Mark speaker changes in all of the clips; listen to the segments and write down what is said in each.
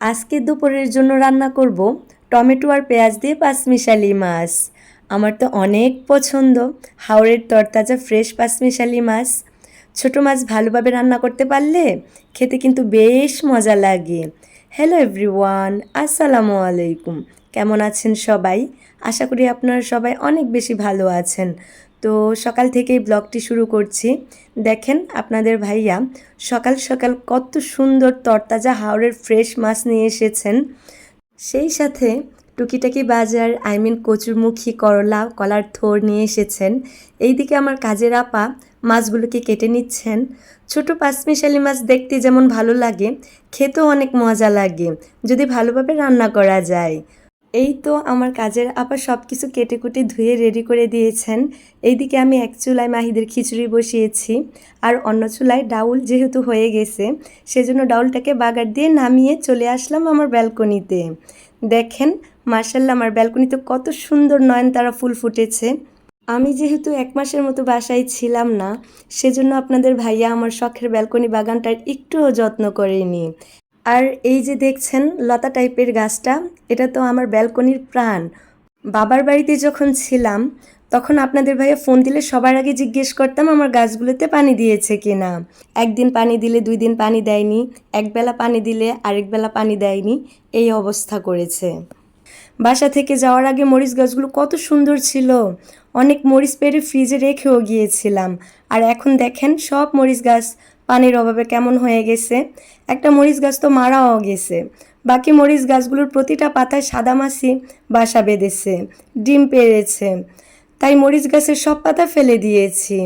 Speaker 1: আজকে দুপুরের জন্য রান্না করব টমেটো আর পেঁয়াজ দিয়ে পাঁচমিশালি মাছ। আমার তো অনেক পছন্দ হাওরের তরতাজা ফ্রেশ পাঁচমিশালি মাছ। ছোট মাছ ভালোভাবে রান্না করতে পারলে খেতে কিন্তু বেশ মজা লাগে। হ্যালো এভরিওয়ান, আসসালামু আলাইকুম। কেমন আছেন সবাই? আশা করি আপনারা সবাই অনেক বেশি ভালো আছেন। তো সকাল থেকেই ব্লগটি শুরু করছি। দেখেন আপনাদের ভাইয়া সকাল সকাল কত সুন্দর তরতাজা হাওরের ফ্রেশ মাছ নিয়ে এসেছেন। সেই সাথে টুকিটাকি বাজার কচুরমুখী করলা কলার থোড় নিয়ে এসেছেন। এইদিকে আমার কাজের আপা মাছগুলোকে কেটে নিচ্ছেন। ছোট পাঁচমিশালি মাছ দেখতে যেমন ভালো লাগে, খেতেও অনেক মজা লাগে যদি ভালোভাবে রান্না করা যায়। এই তো আমার কাজের আপা সব কিছু কেটে কুটে ধুয়ে রেডি করে দিয়েছেন। এইদিকে আমি এক চুলায় মাহিদের খিচুড়ি বসিয়েছি, আর অন্য চুলায় ডাউল যেহেতু হয়ে গেছে সেজন্য ডাউলটাকে বাগার দিয়ে নামিয়ে চলে আসলাম আমার ব্যালকনিতে। দেখেন মার্শাল্লাহ, আমার ব্যালকনিতে কত সুন্দর নয়নতারা ফুল ফুটেছে। আমি যেহেতু 1 মাসের মতো বাসায় ছিলাম না, সেজন্য আপনাদের ভাইয়া আমার শখের ব্যালকনি বাগানটার একটুও যত্ন করেনি। আর এই যে দেখছেন লতা টাইপের গাছটা, এটা তো আমার ব্যালকনির প্রাণ। বাবার বাড়িতে যখন ছিলাম তখন আপনাদের ভাইয়া ফোন দিলে সবার আগে জিজ্ঞেস করতাম আমার গাছগুলোতে পানি দিয়েছে কিনা। একদিন পানি দিলে 2 দিন পানি দেয়নি, একবেলা পানি দিলে আরেক বেলা পানি দেয়নি, এই অবস্থা করেছে। বাসা থেকে যাওয়ার আগে মরিচ গাছগুলো কত সুন্দর ছিল, অনেক মরিচ পেড়ে ফ্রিজে রেখেও গিয়েছিলাম। আর এখন দেখেন সব মরিচ গাছ পানির অভাবে কেমন হয়ে গেছে। একটা মরিচ গাছ তো মারাও গেছে। বাকি মরিচ গাছগুলোর প্রতিটা পাতায় সাদামাছি বাসা বেঁধেছে, ডিম পেড়েছে। তাই মরিচ গাছের সব পাতা ফেলে দিয়েছি।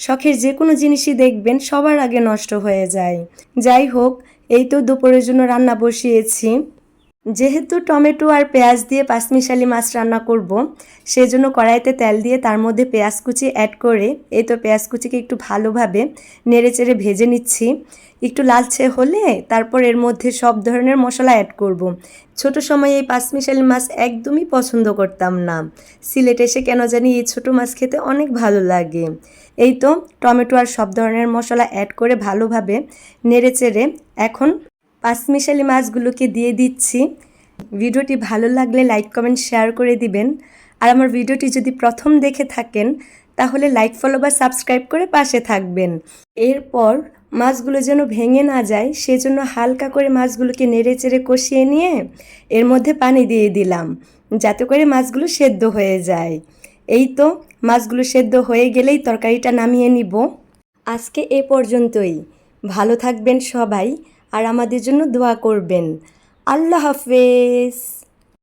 Speaker 1: শখের যে কোনো জিনিসই দেখবেন সবার আগে নষ্ট হয়ে যায়। যাই হোক, এই তো দুপুরের জন্য রান্না বসিয়েছি। যেহেতু টমেটো আর পেঁয়াজ দিয়ে পাঁচমিশালি মাছ রান্না করব, সেজন্য কড়াইতে তেল দিয়ে তার মধ্যে পেঁয়াজ কুচি অ্যাড করে এই তো পেঁয়াজ কুচিকে একটু ভালোভাবে নেড়েচেড়ে ভেজে নিচ্ছি। একটু লালচে হলে তারপর এর মধ্যে সব ধরনের মশলা অ্যাড করব। ছোট সময়ে এই পাঁচমিশালি মাছ একদমই পছন্দ করতাম না। সিলেটে এসে কেন জানি এই ছোট মাছ খেতে অনেক ভালো লাগে। এই তো টমেটো আর সব ধরনের মশলা অ্যাড করে ভালোভাবে নেড়েচেড়ে এখন পাঁচমিশালি মাছগুলোকে দিয়ে দিচ্ছি। ভিডিওটি ভালো লাগলে লাইক কমেন্ট শেয়ার করে দিবেন। আর আমার ভিডিওটি যদি প্রথম দেখে থাকেন তাহলে লাইক ফলো বা সাবস্ক্রাইব করে পাশে থাকবেন। এরপর মাছগুলো যেন ভেঙে না যায় সেজন্য হালকা করে মাছগুলোকে নেড়ে চেড়ে কষিয়ে নিয়ে এর মধ্যে পানি দিয়ে দিলাম, যাতে করে মাছগুলো সেদ্ধ হয়ে যায়। এই তো মাছগুলো সেদ্ধ হয়ে গেলেই তরকারিটা নামিয়ে নিব। আজকে এ পর্যন্তই। ভালো থাকবেন সবাই আর আমাদের জন্য দোয়া করবেন। আল্লাহ হাফেজ।